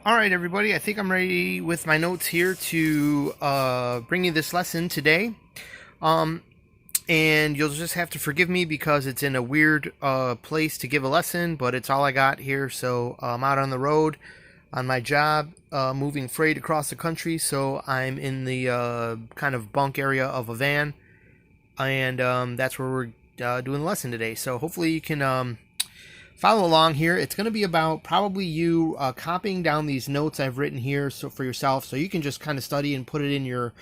All right, everybody, I think I'm ready with my notes here to bring you this lesson today. Um, and you'll just have to forgive me because it's in a weird place to give a lesson, but it's all I got here. So I'm out on the road on my job, moving freight across the country. So I'm in the kind of bunk area of a van, and that's where we're doing the lesson today. So hopefully you can follow along here. It's going to be about probably you copying down these notes I've written here so for yourself, so you can just kind of study and put it in your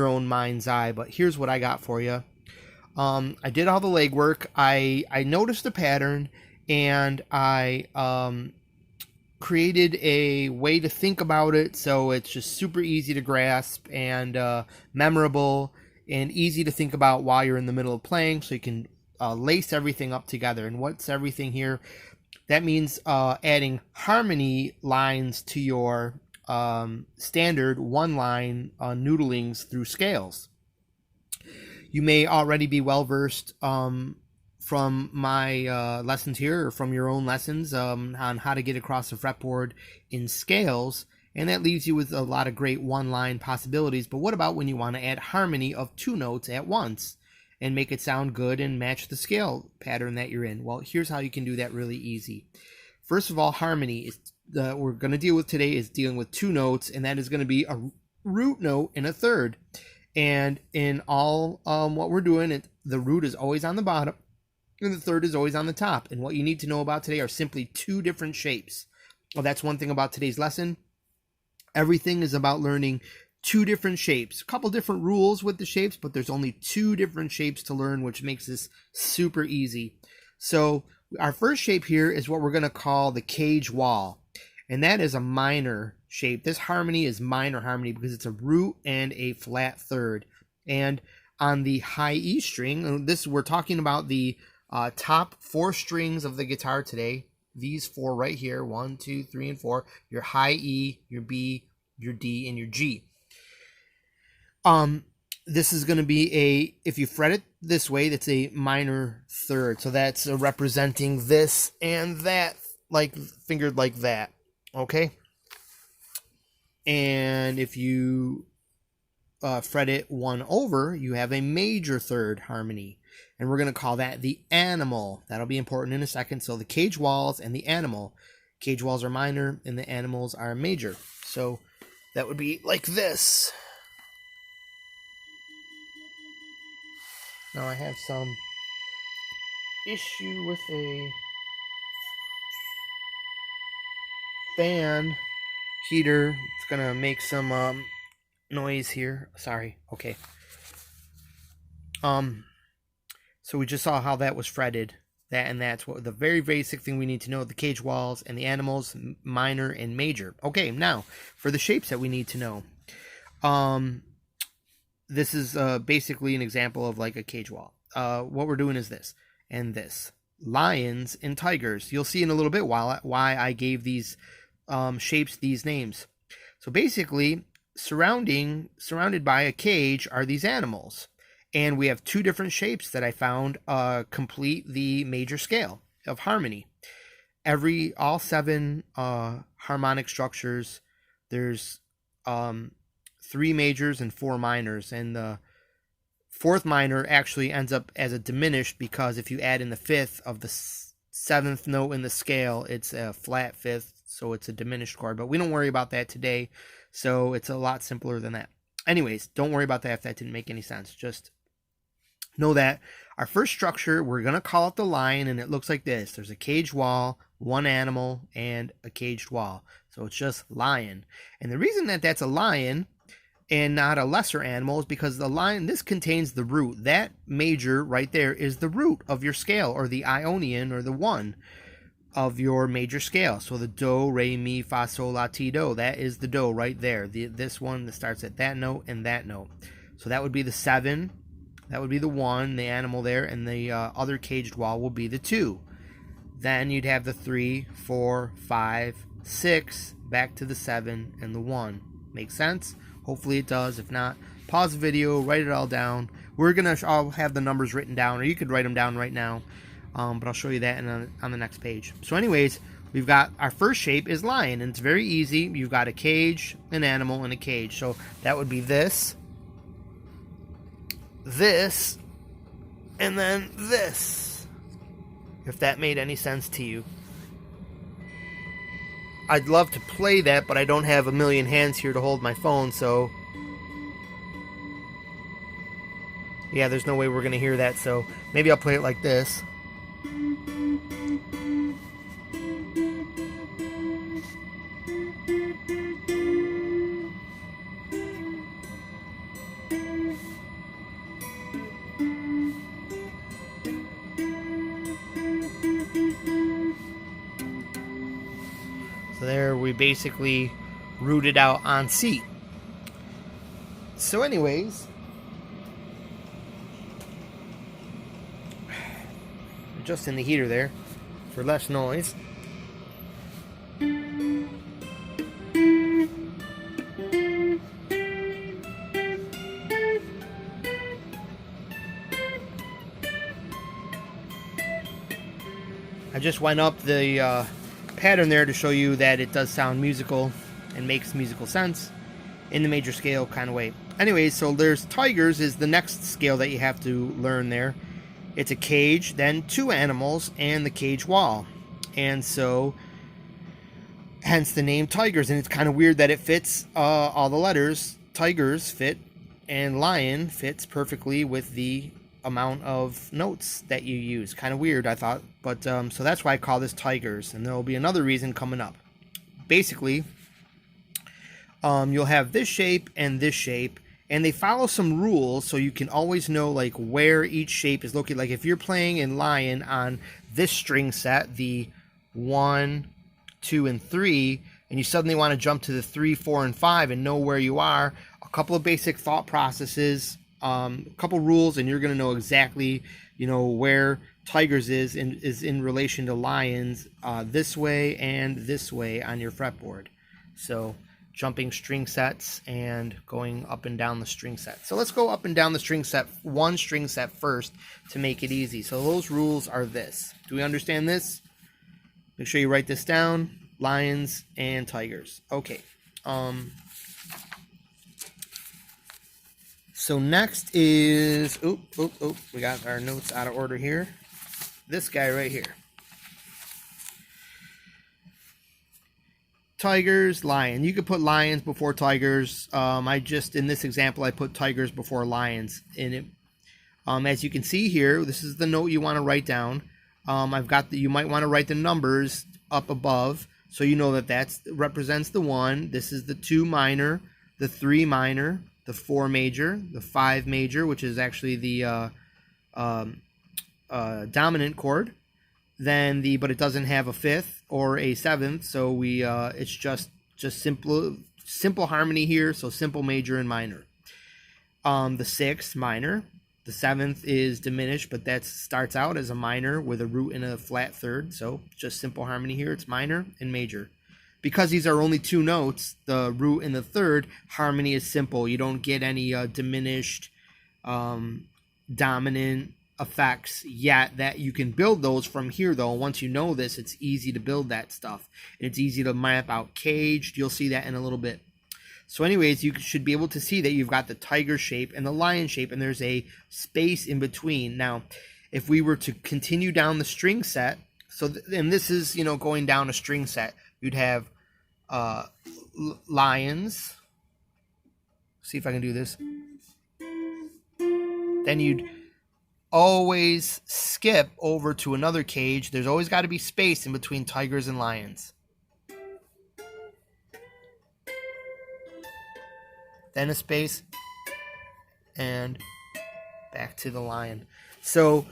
own mind's eye. But here's what I got for you. I did all the legwork. I noticed the pattern, and I created a way to think about it so it's just super easy to grasp and memorable and easy to think about while you're in the middle of playing, so you can lace everything up together. And what's everything here? That means adding harmony lines to your standard one-line noodlings through scales. You may already be well-versed from my lessons here, or from your own lessons on how to get across the fretboard in scales, and that leaves you with a lot of great one-line possibilities. But what about when you want to add harmony of two notes at once and make it sound good and match the scale pattern that you're in? Well, here's how you can do that really easy. First of all, harmony is we're going to deal with today is dealing with two notes, and that is going to be a root note and a third. And in all what we're doing, the root is always on the bottom, and the third is always on the top. And what you need to know about today are simply two different shapes. Well, that's one thing about today's lesson. Everything is about learning two different shapes. A couple different rules with the shapes, but there's only two different shapes to learn, which makes this super easy. So our first shape here is what we're going to call the cage wall, and that is a minor shape. This harmony is minor harmony because it's a root and a flat third. And on the high E string, we're talking about the top four strings of the guitar today. These four right here, 1, 2, 3, and 4. Your high E, your B, your D, and your G. This is going to be if you fret it this way, that's a minor third. So that's representing this and that, like fingered like that. Okay. And if you fret it one over, you have a major third harmony. And we're going to call that the animal. That'll be important in a second. So the cage walls and the animal. Cage walls are minor and the animals are major. So that would be like this. Now I have some issue with a fan heater. It's gonna make some noise here. Sorry. Okay. So we just saw how that was fretted. That's what the very basic thing we need to know: the cage walls and the animals, minor and major. Okay, now for the shapes that we need to know. This is basically an example of like a cage wall. What we're doing is this and this. Lions and tigers. You'll see in a little bit why I gave these shapes these names. So basically, surrounded by a cage are these animals. And we have two different shapes that I found complete the major scale of harmony. All seven harmonic structures, there's 3 majors and 4 minors, and the 4th minor actually ends up as a diminished because if you add in the 5th of the 7th note in the scale, it's a flat 5th, so it's a diminished chord. But we don't worry about that today, so it's a lot simpler than that. Anyways, don't worry about that if that didn't make any sense. Just know that our first structure, we're going to call it the lion, and it looks like this. There's a cage wall, one animal, and a caged wall. So it's just lion. And the reason that that's a lion and not a lesser animal is because the lion, this contains the root. That major right there is the root of your scale, or the Ionian, or the 1 of your major scale. So the do, re, mi, fa, sol, la, ti, do, that is the do right there. This one that starts at that note and that note. So that would be the 7. That would be the 1, the animal there, and the other caged wall will be the 2. Then you'd have the 3, 4, 5, 6, back to the 7 and the 1. Make sense? Hopefully it does. If not, pause the video, write it all down. We're going to all have the numbers written down, or you could write them down right now. But I'll show you that on the next page. So anyways, we've got our first shape is lion, and it's very easy. You've got a cage, an animal, and a cage. So that would be this, this, and then this, if that made any sense to you. I'd love to play that, but I don't have a million hands here to hold my phone, so yeah, there's no way we're going to hear that, so maybe I'll play it like this. So there we basically rooted out on C. So anyways, adjusting the heater there for less noise. I just went up the pattern there to show you that it does sound musical and makes musical sense in the major scale kind of way. Anyways, so there's tigers is the next scale that you have to learn there. It's a cage, then two animals, and the cage wall. And so, hence the name tigers. And it's kind of weird that it fits all the letters. Tigers fit, and lion fits perfectly with the amount of notes that you use. Kind of weird, I thought. But so that's why I call this tigers. And there will be another reason coming up. Basically, you'll have this shape and this shape. And they follow some rules, so you can always know like where each shape is located. Like if you're playing in lion on this string set, the 1, 2, and 3, and you suddenly want to jump to the 3, 4, and 5 and know where you are, a couple of basic thought processes, a couple rules, and you're going to know exactly, you know, where tigers is in relation to lions this way and this way on your fretboard. So jumping string sets and going up and down the string set. So let's go up and down the string set, one string set first to make it easy. So those rules are this. Do we understand this? Make sure you write this down. Lions and tigers. Okay. So next is, we got our notes out of order here. This guy right here. Tigers, lion. You could put lions before tigers. In this example, I put tigers before lions in it. As you can see here, this is the note you want to write down. You might want to write the numbers up above, so you know that represents the 1. This is the 2 minor, the 3 minor, the 4 major, the 5 major, which is actually the dominant chord. But it doesn't have a 5th or a 7th, so it's just simple harmony here. So simple major and minor. The 6th minor, the 7th is diminished, but that starts out as a minor with a root and a flat third. So just simple harmony here. It's minor and major. Because these are only 2 notes, the root and the third, harmony is simple. You don't get any diminished, dominant effects yet. That you can build those from here, though. Once you know this, it's easy to build that stuff. It's easy to map out caged. You'll see that in a little bit. So anyways, you should be able to see that you've got the tiger shape and the lion shape, and there's a space in between. Now, if we were to continue down the string set, and this is, going down a string set, you'd have lions. See if I can do this. Then you'd always skip over to another cage. There's always got to be space in between tigers and lions. Then a space, and back to the lion. So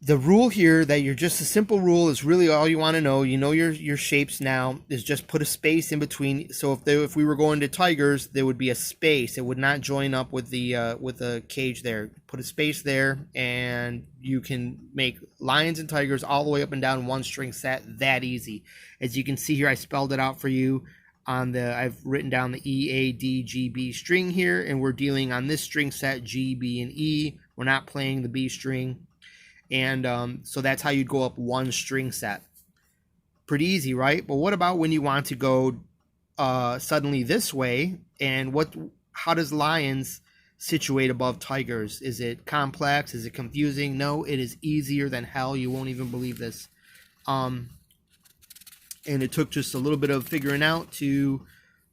the rule here, that you're just a simple rule, is really all you want to know. You know your shapes now, is just put a space in between. So if we were going to tigers, there would be a space. It would not join up with the cage there. Put a space there, and you can make lions and tigers all the way up and down one string set. That easy. As you can see here, I spelled it out for you. I've written down the E, A, D, G, B string here, and we're dealing on this string set, G, B, and E. We're not playing the B string. And so that's how you'd go up one string set. Pretty easy, right? But what about when you want to go suddenly this way? And how does lions situate above tigers? Is it complex? Is it confusing? No, it is easier than hell. You won't even believe this. And it took just a little bit of figuring out to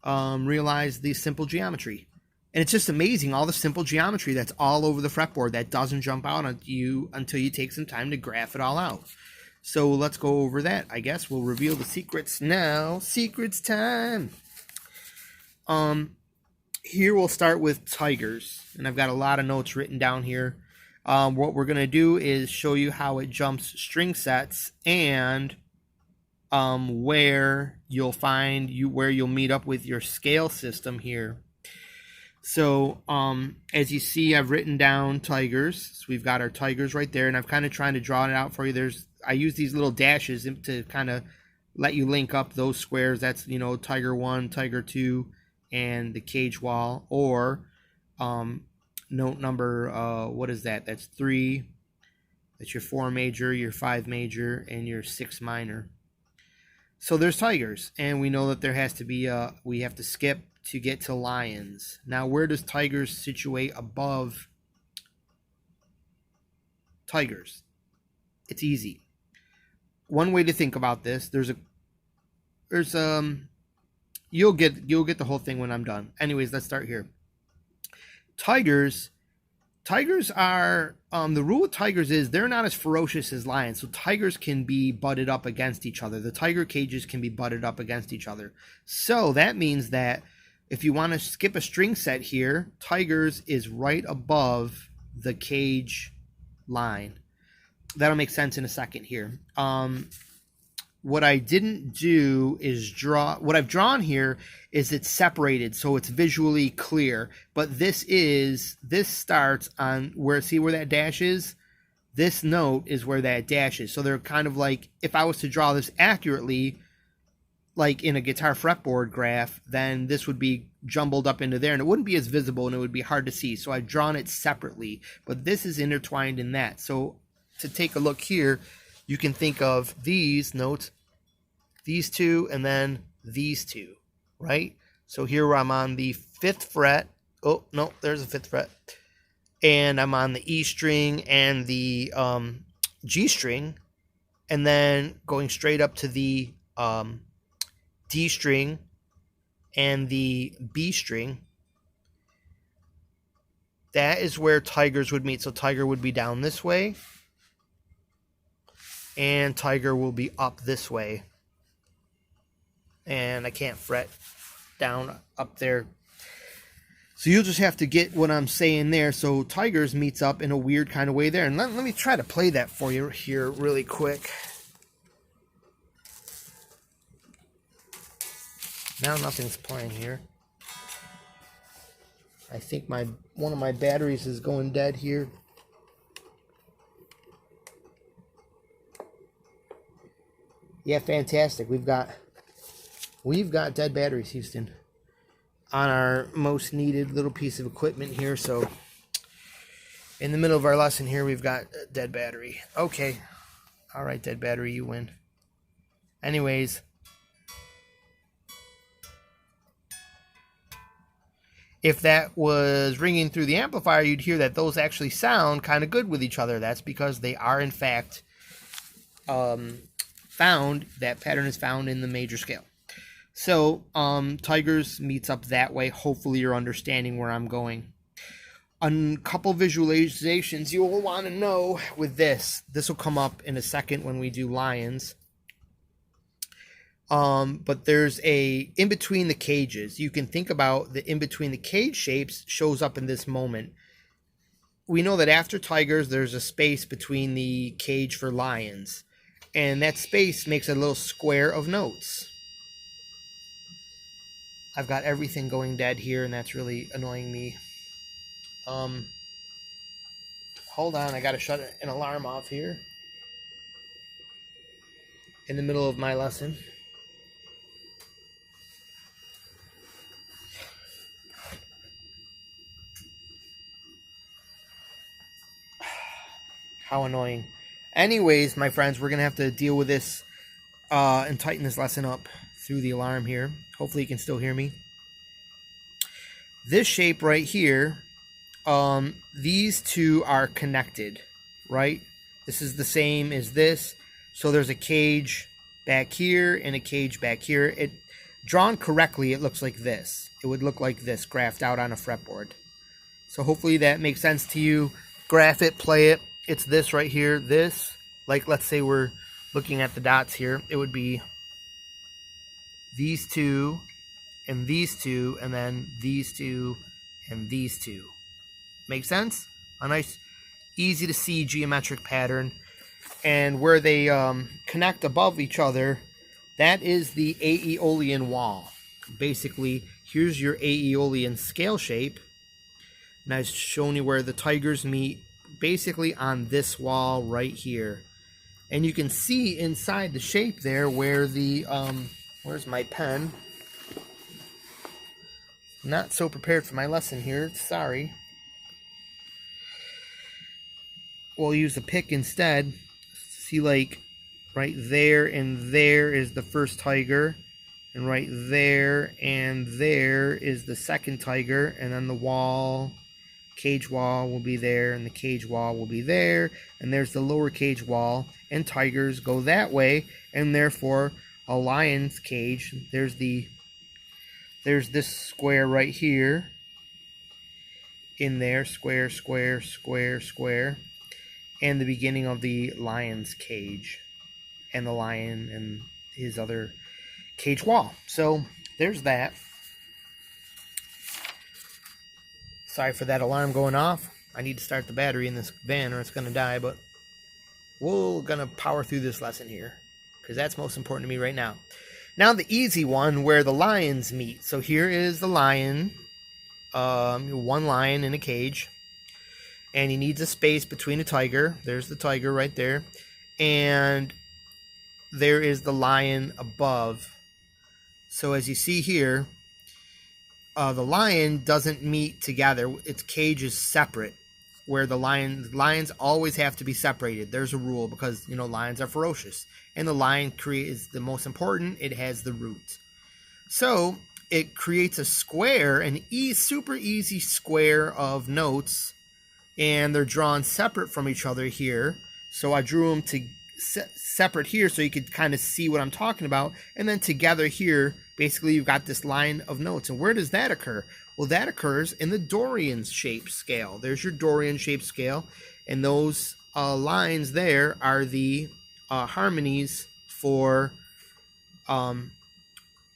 realize the simple geometry. And it's just amazing, all the simple geometry that's all over the fretboard that doesn't jump out at you until you take some time to graph it all out. So let's go over that. I guess we'll reveal the secrets now. Secrets time. Here we'll start with tigers. And I've got a lot of notes written down here. What we're going to do is show you how it jumps string sets and where you'll meet up with your scale system here. So as you see, I've written down tigers. So we've got our tigers right there, and I'm kind of trying to draw it out for you. I use these little dashes to kind of let you link up those squares. That's, tiger 1, tiger 2, and the cage wall. Or note number, what is that? That's 3. That's your 4 major, your 5 major, and your 6 minor. So there's tigers, and we know that there has to be we have to skip to get to lions. Now, where does tigers situate above tigers? It's easy. One way to think about this, you'll get the whole thing when I'm done. Anyways, let's start here. Tigers are the rule with tigers is they're not as ferocious as lions. So tigers can be butted up against each other. The tiger cages can be butted up against each other. So that means that if you want to skip a string set here, tigers is right above the cage line. That'll make sense in a second here. What I didn't do is draw. What I've drawn here is it's separated, so it's visually clear. But this starts on where that dash is. This note is where that dash is. So they're kind of like, if I was to draw this accurately, like in a guitar fretboard graph, then this would be jumbled up into there, and it wouldn't be as visible, and it would be hard to see. So I've drawn it separately, but this is intertwined in that. So to take a look here, you can think of these notes, these two, and then these two, right? So here I'm on the 5th fret. Oh, no, there's a 5th fret. And I'm on the E string and the G string, and then going straight up to the D string and the B string. That is where tigers would meet. So tiger would be down this way, and tiger will be up this way. And I can't fret down up there. So you'll just have to get what I'm saying there. So tigers meets up in a weird kind of way there. And let me try to play that for you here really quick. Now nothing's playing here. I think one of my batteries is going dead here. Yeah, fantastic. We've got dead batteries, Houston, on our most needed little piece of equipment here. So in the middle of our lesson here, we've got a dead battery. Okay. All right, dead battery, you win. Anyways, if that was ringing through the amplifier, you'd hear that those actually sound kind of good with each other. That's because they are, in fact, that pattern is found in the major scale. So tigers meets up that way. Hopefully you're understanding where I'm going. A couple visualizations you will want to know with this. This will come up in a second when we do lions. But there's a in between the cages. You can think about the in between the cage shapes shows up in this moment. We know that after tigers, there's a space between the cage for lions. And that space makes a little square of notes. I've got everything going dead here, and that's really annoying me. Hold on, I gotta shut an alarm off here in the middle of my lesson. How annoying. Anyways, my friends, we're going to have to deal with this and tighten this lesson up through the alarm here. Hopefully you can still hear me. This shape right here, these two are connected, right? This is the same as this. So there's a cage back here and a cage back here. It drawn correctly, it looks like this. It would look like this, graphed out on a fretboard. So hopefully that makes sense to you. Graph it, play it. It's this right here. This, like let's say we're looking at the dots here. It would be these two and these two, and then these two and these two. Make sense? A nice, easy to see geometric pattern. And where they connect above each other, that is the Aeolian wall. Basically, here's your Aeolian scale shape. And I've shown you where the tigers meet, basically on this wall right here. And you can see inside the shape there where the, where's my pen? Not so prepared for my lesson here, sorry. We'll use a pick instead. See, like right there and there is the first tiger, and right there and there is the second tiger, and then the wall, cage wall will be there, and the cage wall will be there, and there's the lower cage wall, and tigers go that way, and therefore a lion's cage, there's this square right here, in there, square, square, square, square, and the beginning of the lion's cage, and the lion and his other cage wall. So there's that. Sorry for that alarm going off. I need to start the battery in this van or it's going to die, but we're going to power through this lesson here because that's most important to me right now. Now the easy one where the lions meet. So here is the lion, one lion in a cage, and he needs a space between a tiger. There's the tiger right there, and there is the lion above. So as you see here, the lion doesn't meet together. Its cage is separate, where the lions always have to be separated. There's a rule because, you know, lions are ferocious. And the lion is the most important. It has the root. So it creates a square, an super easy square of notes, and they're drawn separate from each other here. So I drew them to separate here so you could kind of see what I'm talking about. And then together here, basically you've got this line of notes. And where does that occur? Well, that occurs in the Dorian shape scale. There's your Dorian shape scale. And those lines there are the harmonies for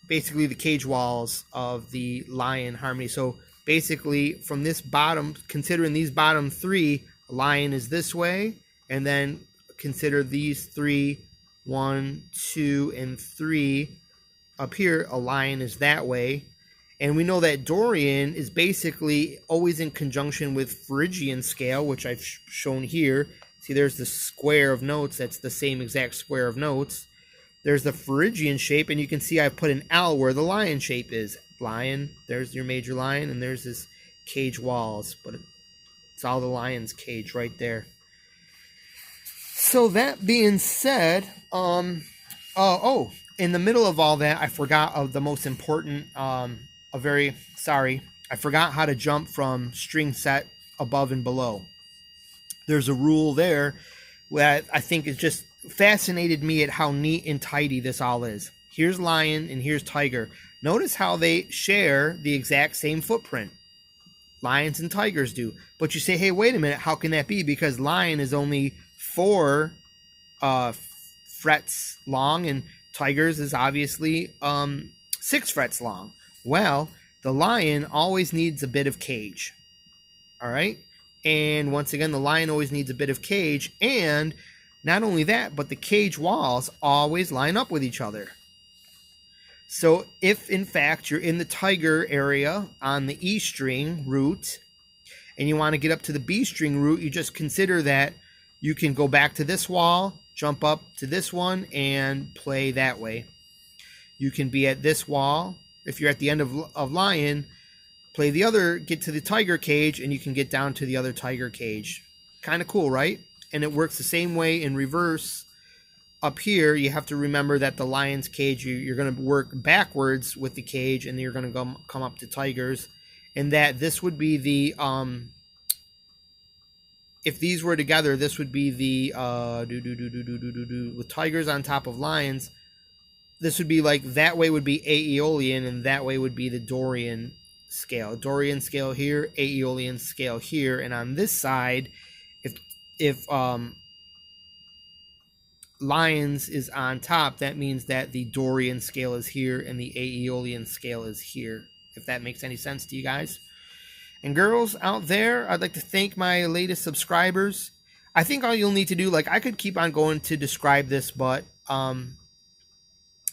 basically the cage walls of the lion harmony. So basically from this bottom, considering these bottom three, a lion is this way, and then consider these three, 1, 2, and 3 up here, a lion is that way. And we know that Dorian is basically always in conjunction with Phrygian scale, which I've shown here. See, there's the square of notes. That's the same exact square of notes. There's the Phrygian shape, and you can see I've put an L where the lion shape is. Lion, there's your major lion, and there's this cage walls. But it's all the lion's cage right there. So that being said, in the middle of all that, I forgot of the most important, I forgot how to jump from string set above and below. There's a rule there that I think is just fascinated me at how neat and tidy this all is. Here's lion and here's tiger. Notice how they share the exact same footprint. Lions and tigers do. But you say, hey, wait a minute, how can that be? Because lion is only 4 frets long, and tigers is obviously 6 frets long. Well, the lion always needs a bit of cage. All right? And once again, the lion always needs a bit of cage. And not only that, but the cage walls always line up with each other. So if, in fact, you're in the tiger area on the E string root, and you want to get up to the B string root, you just consider that you can go back to this wall, jump up to this one, and play that way. You can be at this wall. If you're at the end of lion, play the other, get to the tiger cage, and you can get down to the other tiger cage. Kind of cool, right? And it works the same way in reverse up here, you have to remember that the lion's cage, you're going to work backwards with the cage, and you're going to come up to tigers, and that this would be the if these were together, this would be the with tigers on top of lions. This would be like, that way would be Aeolian, and that way would be the Dorian scale. Dorian scale here, Aeolian scale here, and on this side, if lions is on top, that means that the Dorian scale is here and the Aeolian scale is here, if that makes any sense to you guys. And girls out there, I'd like to thank my latest subscribers. I think all you'll need to do, like, I could keep on going to describe this, but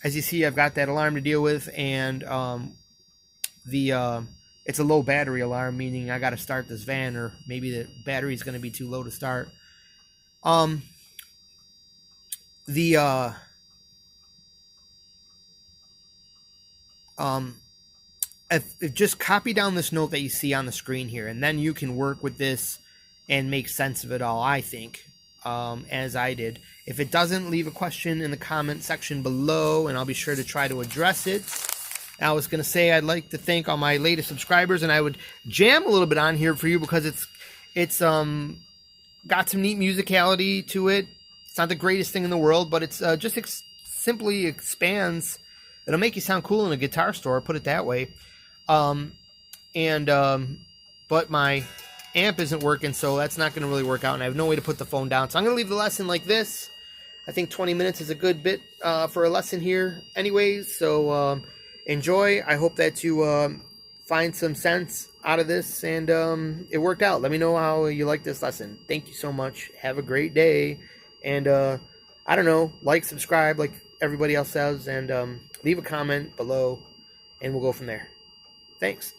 as you see, I've got that alarm to deal with, and it's a low battery alarm, meaning I got to start this van, or maybe the battery's going to be too low to start. If just copy down this note that you see on the screen here, and then you can work with this and make sense of it all, I think, as I did. If it doesn't, leave a question in the comment section below, and I'll be sure to try to address it. I was going to say I'd like to thank all my latest subscribers, and I would jam a little bit on here for you because it's got some neat musicality to it. It's not the greatest thing in the world, but it's just simply expands. It'll make you sound cool in a guitar store, put it that way. But my amp isn't working, so that's not going to really work out, and I have no way to put the phone down. So I'm going to leave the lesson like this. I think 20 minutes is a good bit for a lesson here anyways, so enjoy. I hope that you find some sense out of this, and it worked out. Let me know how you like this lesson. Thank you so much. Have a great day, and I don't know, like, subscribe like everybody else says, and leave a comment below, and we'll go from there. Thanks.